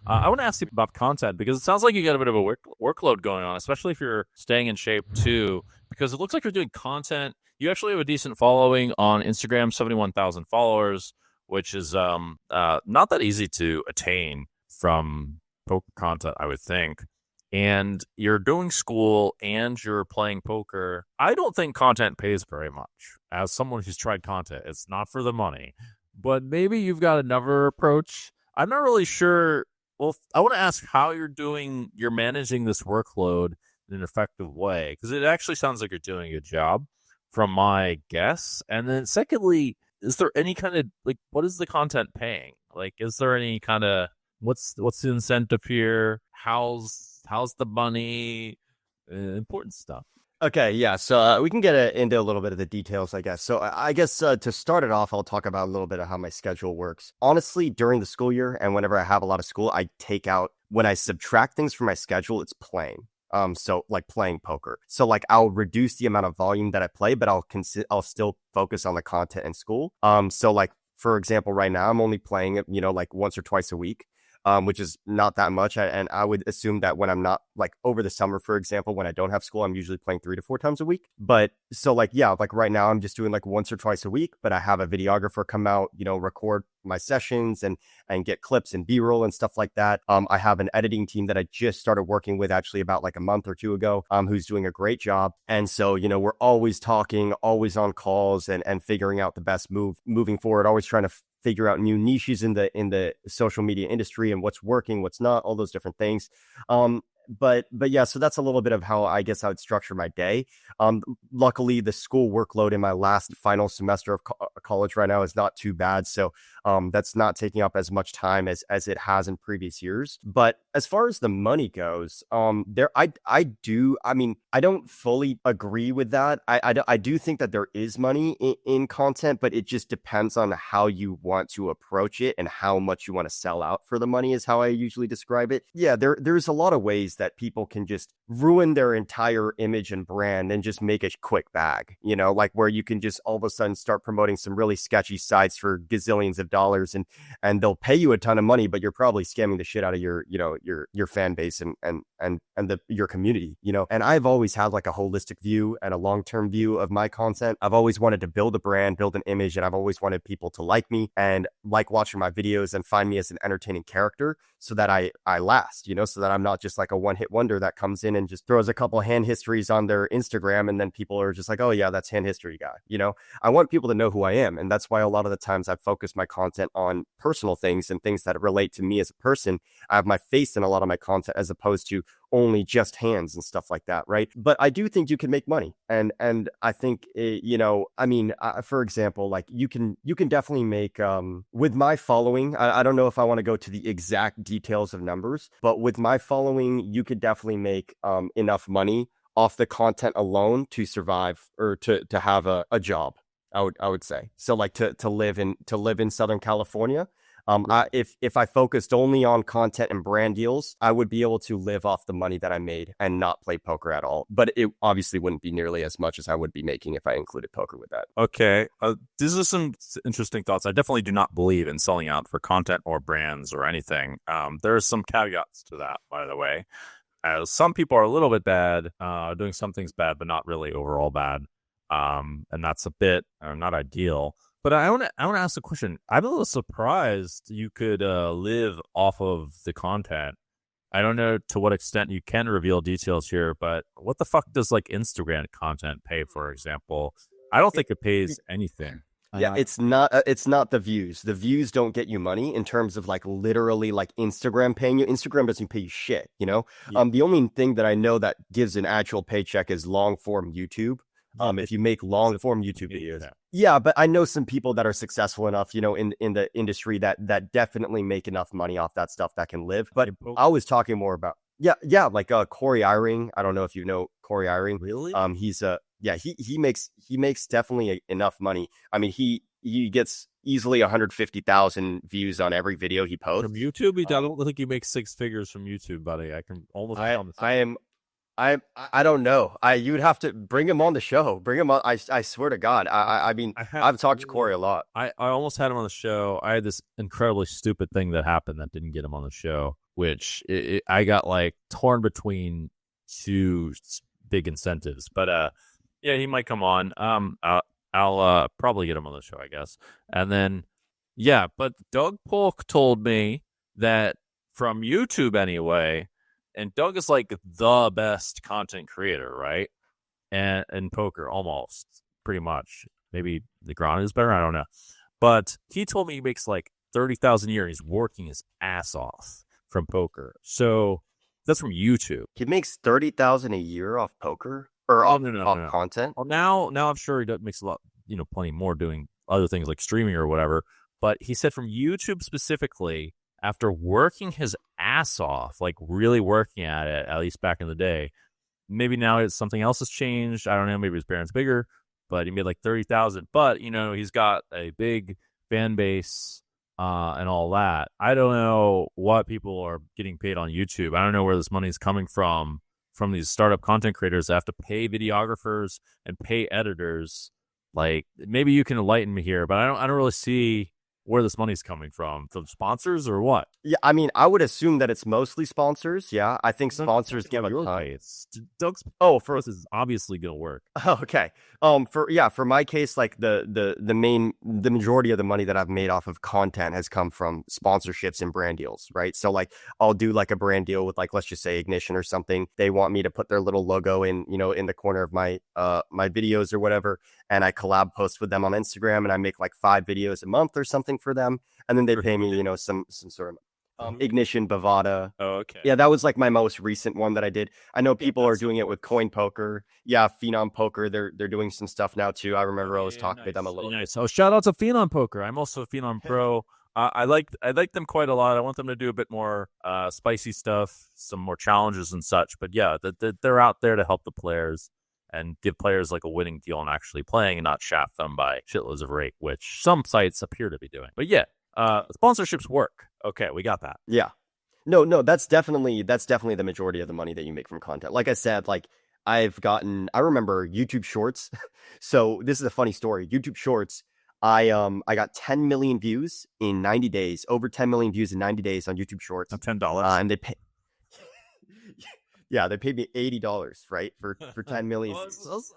I want to ask you about content because it sounds like you got a bit of a workload going on, especially if you're staying in shape too. Because it looks like you're doing content. You actually have a decent following on Instagram, 71,000 followers, which is not that easy to attain from poker content, I would think. And you're doing school and you're playing poker. I don't think content pays very much. As someone who's tried content, it's not for the money. But maybe you've got another approach. I'm not really sure. Well, I want to ask how you're managing this workload in an effective way, because it actually sounds like you're doing a good job from my guess. And then secondly, is there any kind of like, what is the content paying? Like, is there any kind of, what's the incentive here? How's the money? Important stuff. Okay, yeah. So we can get into a little bit of the details, I guess. So I guess to start it off, I'll talk about a little bit of how my schedule works. Honestly, during the school year and whenever I have a lot of school, I take out, when I subtract things from my schedule, it's playing. So like playing poker. So like I'll reduce the amount of volume that I play, but I'll still focus on the content in school. So like for example, right now I'm only playing it, like once or twice a week. Which is not that much. And I would assume that when I'm not like over the summer, for example, when I don't have school, I'm usually playing 3 to 4 times a week. But so like, yeah, like right now I'm just doing like once or twice a week, but I have a videographer come out, record my sessions and get clips and B-roll and stuff like that. I have an editing team that I just started working with actually about like a month or two ago, who's doing a great job. And so, we're always talking, always on calls and figuring out the best move moving forward, always trying to figure out new niches in the social media industry and what's working, what's not, all those different things. But yeah, so that's a little bit of how I guess I would structure my day. Luckily, the school workload in my last final semester of college right now is not too bad, so that's not taking up as much time as it has in previous years. But as far as the money goes, I don't fully agree with that. I do think that there is money in content, but it just depends on how you want to approach it and how much you want to sell out for the money is how I usually describe it. Yeah, there's a lot of ways that people can just ruin their entire image and brand and just make a quick bag, like where you can just all of a sudden start promoting some really sketchy sites for gazillions of dollars and they'll pay you a ton of money, but you're probably scamming the shit out of your fan base and your community, and I've always had like a holistic view and a long-term view of my content. I've always wanted to build a brand, build an image, and I've always wanted people to like me and like watching my videos and find me as an entertaining character so that I last, so that I'm not just like a one-hit wonder that comes in and just throws a couple of hand histories on their Instagram and then people are just like, oh yeah, that's hand history guy. I want people to know who I am, and that's why a lot of the times I focus my content on personal things and things that relate to me as a person. I have my face in a lot of my content as opposed to only just hands and stuff like that, right? But I do think you can make money, and I think for example, like you can definitely make with my following. I don't know if I want to go to the exact details of numbers, but with my following, you could definitely make enough money off the content alone to survive or to have a job. I would say so, like to live in Southern California. If I focused only on content and brand deals, I would be able to live off the money that I made and not play poker at all. But it obviously wouldn't be nearly as much as I would be making if I included poker with that. Okay. These are some interesting thoughts. I definitely do not believe in selling out for content or brands or anything. There are some caveats to that, by the way. As some people are a little bit bad, doing some things bad, but not really overall bad. And that's a bit not ideal. But I want to ask a question. I'm a little surprised you could live off of the content. I don't know to what extent you can reveal details here, but what the fuck does like Instagram content pay, for example? I don't think it pays anything. Yeah, it's not the views. The views don't get you money in terms of like literally like Instagram paying you. Instagram doesn't pay you shit, Yeah. The only thing that I know that gives an actual paycheck is long form YouTube. If you make long form YouTube videos. Yeah, but I know some people that are successful enough, in the industry that definitely make enough money off that stuff that can live. But I was talking more about like Corey Iring. I don't know if you know Corey Iring. Really? He makes definitely enough money. I mean, he gets easily 150,000 views on every video he posts from YouTube. I don't think he makes 6 figures from YouTube, buddy. I can almost. I don't know. You would have to bring him on the show. Bring him on. I swear to God. I've talked to Corey a lot. I almost had him on the show. I had this incredibly stupid thing that happened that didn't get him on the show. which I got like torn between two big incentives. But yeah, he might come on. I'll probably get him on the show, I guess. And then yeah, but Doug Polk told me that from YouTube anyway, and Doug is like the best content creator, right? And in poker, almost pretty much. Maybe the Gron is better. I don't know. But he told me he makes like 30,000 a year. He's working his ass off from poker. So that's from YouTube. He makes 30,000 a year off poker or off content. Well, now I'm sure he makes a lot, plenty more doing other things like streaming or whatever. But he said from YouTube specifically, after working his ass off, like really working at it, at least back in the day, maybe now something else has changed. I don't know. Maybe his parents bigger, but he made like 30,000. But he's got a big fan base and all that. I don't know what people are getting paid on YouTube. I don't know where this money is coming from these startup content creators that have to pay videographers and pay editors. Like maybe you can enlighten me here, but I don't really see where this money's coming from sponsors or what? Yeah, I mean, I would assume that it's mostly sponsors. Yeah, I think sponsors give a ton. Doug's for us is obviously gonna work. Oh, okay. For my case, like the majority of the money that I've made off of content has come from sponsorships and brand deals, right? So like I'll do like a brand deal with like let's just say Ignition or something. They want me to put their little logo in the corner of my my videos or whatever, and I collab post with them on Instagram, and I make like 5 videos a month or something for them, and then they pay me some sort of Ignition, Bovada. Oh, okay. Yeah, that was like my most recent one that I did. I know people are doing it with Coin Poker. Yeah, Phenom Poker. They're doing some stuff now too. I remember I was talking with them a little. Nice. Oh, shout out to Phenom Poker. I'm also a Phenom Pro. I like them quite a lot. I want them to do a bit more spicy stuff, some more challenges and such. But yeah, they're out there to help the players and give players like a winning deal and actually playing and not shaft them by shitloads of rake, which some sites appear to be doing. But yeah, sponsorships work. Okay, we got that. Yeah. No, that's definitely the majority of the money that you make from content. Like I said, like I remember YouTube Shorts. So this is a funny story. YouTube Shorts, I got 10 million views in 90 days, over 10 million views in 90 days on YouTube Shorts. $10. And they pay yeah, they paid me $80, right? For 10 million.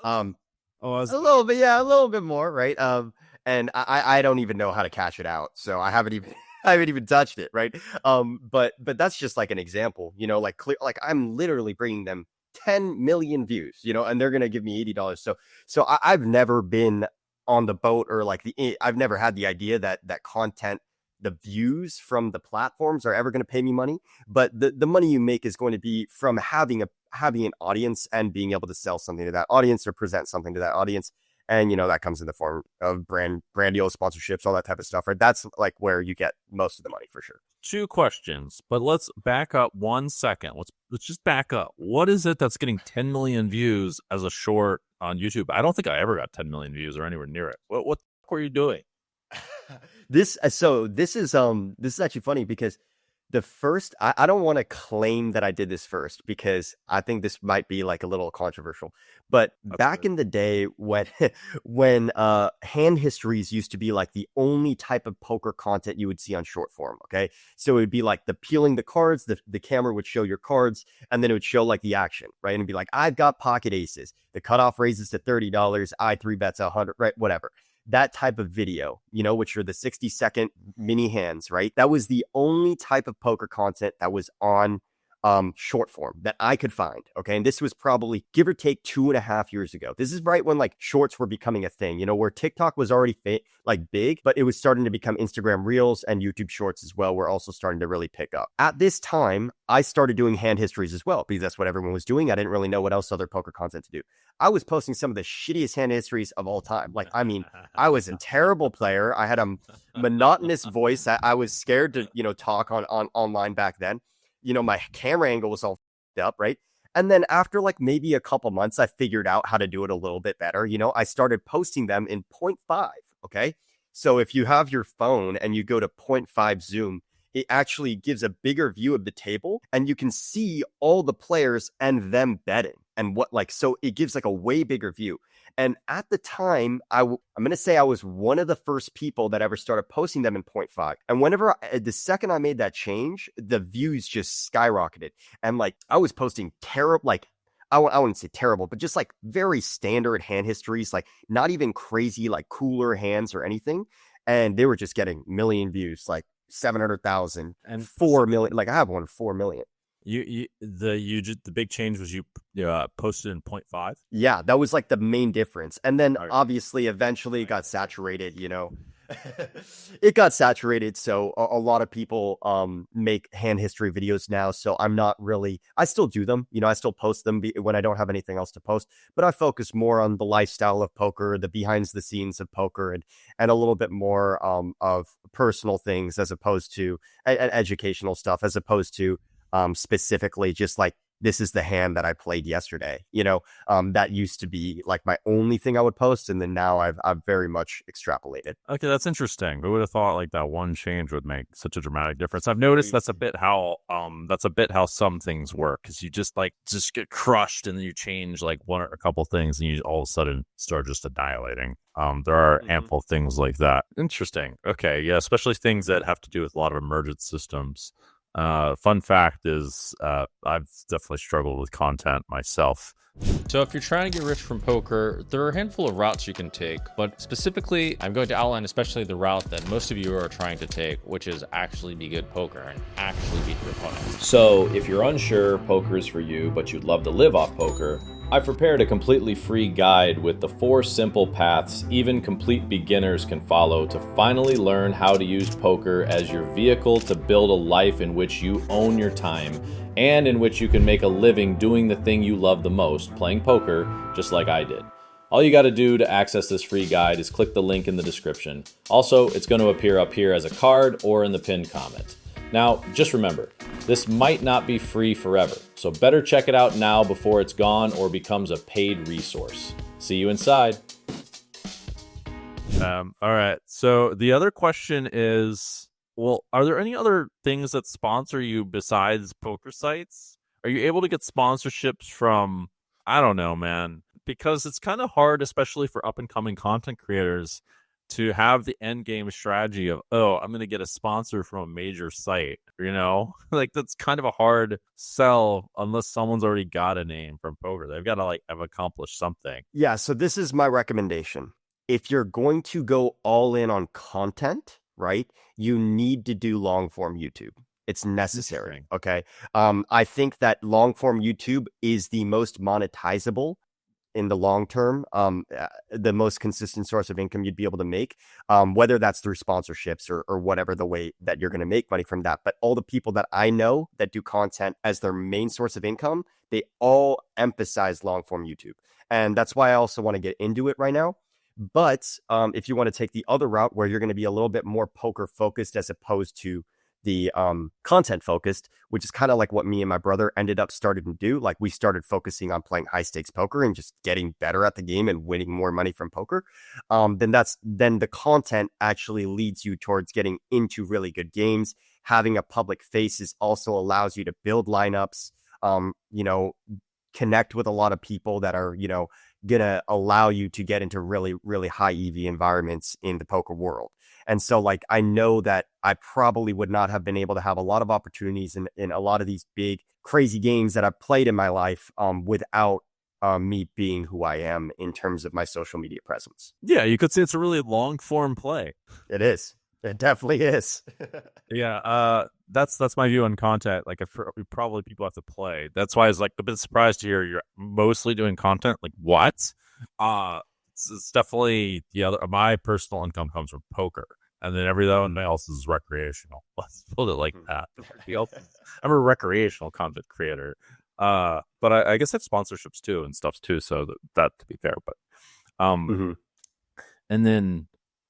A little bit more, right? And I don't even know how to cash it out. So I haven't even touched it, right? But that's just like an example, like I'm literally bringing them 10 million views, and they're going to give me $80. So I've never been on the boat or like I've never had the idea that content, the views from the platforms are ever going to pay me money, but the money you make is going to be from having an audience and being able to sell something to that audience or present something to that audience. And, that comes in the form of brand deals, sponsorships, all that type of stuff, right? That's like where you get most of the money for sure. 2 questions, but let's back up 1 second. Let's just back up. What is it that's getting 10 million views as a short on YouTube? I don't think I ever got 10 million views or anywhere near it. What the fuck were you doing? This is actually funny because the first, I don't want to claim that I did this first because I think this might be like a little controversial, but back in the day when hand histories used to be like the only type of poker content you would see on short form. Okay. So it would be like the peeling the cards, the camera would show your cards and then it would show like the action, right? And it'd be like, I've got pocket aces. The cutoff raises to $30. I 3-bets 100, right? Whatever. That type of video, which are the 60-second mini hands, right? That was the only type of poker content that was on short form that I could find. Okay. And this was probably give or take 2.5 years ago. This is right when like shorts were becoming a thing, where TikTok was already big, but it was starting to become Instagram Reels and YouTube Shorts as well. Were also starting to really pick up. At this time, I started doing hand histories as well because that's what everyone was doing. I didn't really know what else other poker content to do. I was posting some of the shittiest hand histories of all time. Like, I mean, I was a terrible player. I had a monotonous voice. I was scared to, talk on online back then. My camera angle was all up, right? And then after like maybe a couple months, I figured out how to do it a little bit better. I started posting them in 0.5. Okay. So if you have your phone and you go to 0.5 zoom, it actually gives a bigger view of the table and you can see all the players and them betting and so it gives like a way bigger view. And at the time, I'm going to say I was one of the first people that ever started posting them in 0.5. And the second I made that change, the views just skyrocketed. And like, I was posting terrible, like, I wouldn't say terrible, but just like very standard hand histories, like not even crazy, like cooler hands or anything. And they were just getting million views, like 700,000 and 4 million. Like I have one 4 million. The big change was you posted in 0.5. Yeah, that was like the main difference. And then obviously eventually it got saturated, you know. It got saturated, so a lot of people make hand history videos now. So I'm not really, I still do them, you know, I still post them when I don't have anything else to post, but I focus more on the lifestyle of poker, the behind the scenes of poker, and a little bit more of personal things as opposed to educational stuff, as opposed to specifically just like, this is the hand that I played yesterday. You know, that used to be like my only thing I would post, and then now I've very much extrapolated. Okay, that's interesting. Who would have thought like that one change would make such a dramatic difference? I've noticed that's a bit how some things work, because you just get crushed, and then you change like one or a couple things, and you all of a sudden start just annihilating. There are ample things like that. Interesting. Okay, yeah, especially things that have to do with a lot of emergent systems. Fun fact is, I've definitely struggled with content myself. So if you're trying to get rich from poker, there are a handful of routes you can take, but specifically, I'm going to outline especially the route that most of you are trying to take, which is actually be good poker and actually beat your opponents. So if you're unsure poker is for you, but you'd love to live off poker, I've prepared a completely free guide with the 4 simple paths even complete beginners can follow to finally learn how to use poker as your vehicle to build a life in which you own your time and in which you can make a living doing the thing you love the most, playing poker, just like I did. All you got to do to access this free guide is click the link in the description. Also, it's going to appear up here as a card or in the pinned comment. Now, just remember, this might not be free forever, so better check it out now before it's gone or becomes a paid resource. See you inside. All right. So the other question is, well, are there any other things that sponsor you besides poker sites? Are you able to get sponsorships from, I don't know, man, because it's kind of hard, especially for up and coming content creators, to have the end game strategy of, oh, I'm going to get a sponsor from a major site, you know? Like, that's kind of a hard sell unless someone's already got a name from poker. They've got to like have accomplished something. Yeah, so this is my recommendation. If you're going to go all in on content, right, you need to do long form YouTube. It's necessary. Okay. I think that long form YouTube is the most monetizable in the long term, the most consistent source of income you'd be able to make, whether that's through sponsorships or whatever the way that you're going to make money from that. But all the people that I know that do content as their main source of income, they all emphasize long form YouTube. And that's why I also want to get into it right now. But if you want to take the other route where you're going to be a little bit more poker focused as opposed to the content focused, which is kind of like what me and my brother ended up starting to do. Like, we started focusing on playing high stakes poker and just getting better at the game and winning more money from poker. Then the content actually leads you towards getting into really good games. Having a public face also allows you to build lineups, connect with a lot of people that are, gonna allow you to get into really, really high EV environments in the poker world. And so, like, I know that I probably would not have been able to have a lot of opportunities in a lot of these big, crazy games that I've played in my life without me being who I am in terms of my social media presence. Yeah, you could say it's a really long form play. It is. It definitely is. Yeah, that's my view on content. Like, probably people have to play. That's why I was like a bit surprised to hear you're mostly doing content. Like, what? It's definitely the other. My personal income comes from poker, and then everyone else is recreational. Let's put it like that. I'm a recreational content creator, but I guess I have sponsorships too and stuff too. So that to be fair, but and then.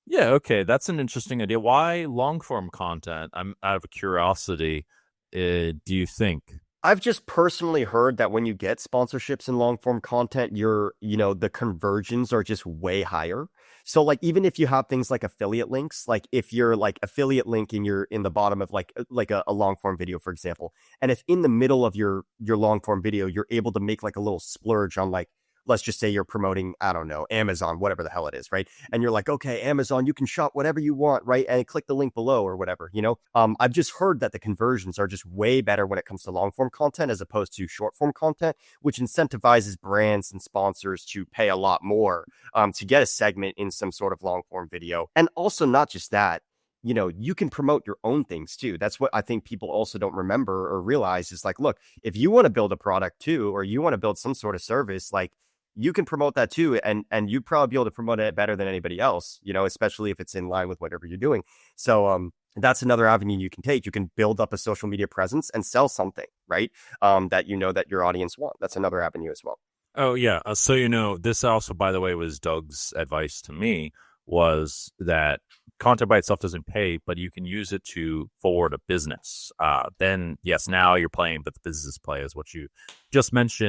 Yeah, okay, that's an interesting idea. Why long form content? I'm out of curiosity. Do you think? I've just personally heard that when you get sponsorships in long form content, the conversions are just way higher. So like, even if you have things like affiliate links, like if you're like affiliate link and you're in the bottom of like a long form video, for example, and if in the middle of your long form video, you're able to make like a little splurge on like let's just say you're promoting, I don't know, Amazon, whatever the hell it is, right? And you're like, okay, Amazon, you can shop whatever you want, right? And click the link below or whatever, you know? I've just heard that the conversions are just way better when it comes to long form content as opposed to short form content, which incentivizes brands and sponsors to pay a lot more to get a segment in some sort of long form video. And also not just that, you know, you can promote your own things too. That's what I think people also don't remember or realize is like, look, if you want to build a product too, or you want to build some sort of service, like you can promote that too. And you'd probably be able to promote it better than anybody else, you know, especially if it's in line with whatever you're doing. So, that's another avenue you can take. You can build up a social media presence and sell something, right? That you know that your audience want. That's another avenue as well. Oh, yeah. So, you know, this also, by the way, was Doug's advice to me, was that content by itself doesn't pay, but you can use it to forward a business. Then, yes, now you're playing, but the business play is what you just mentioned.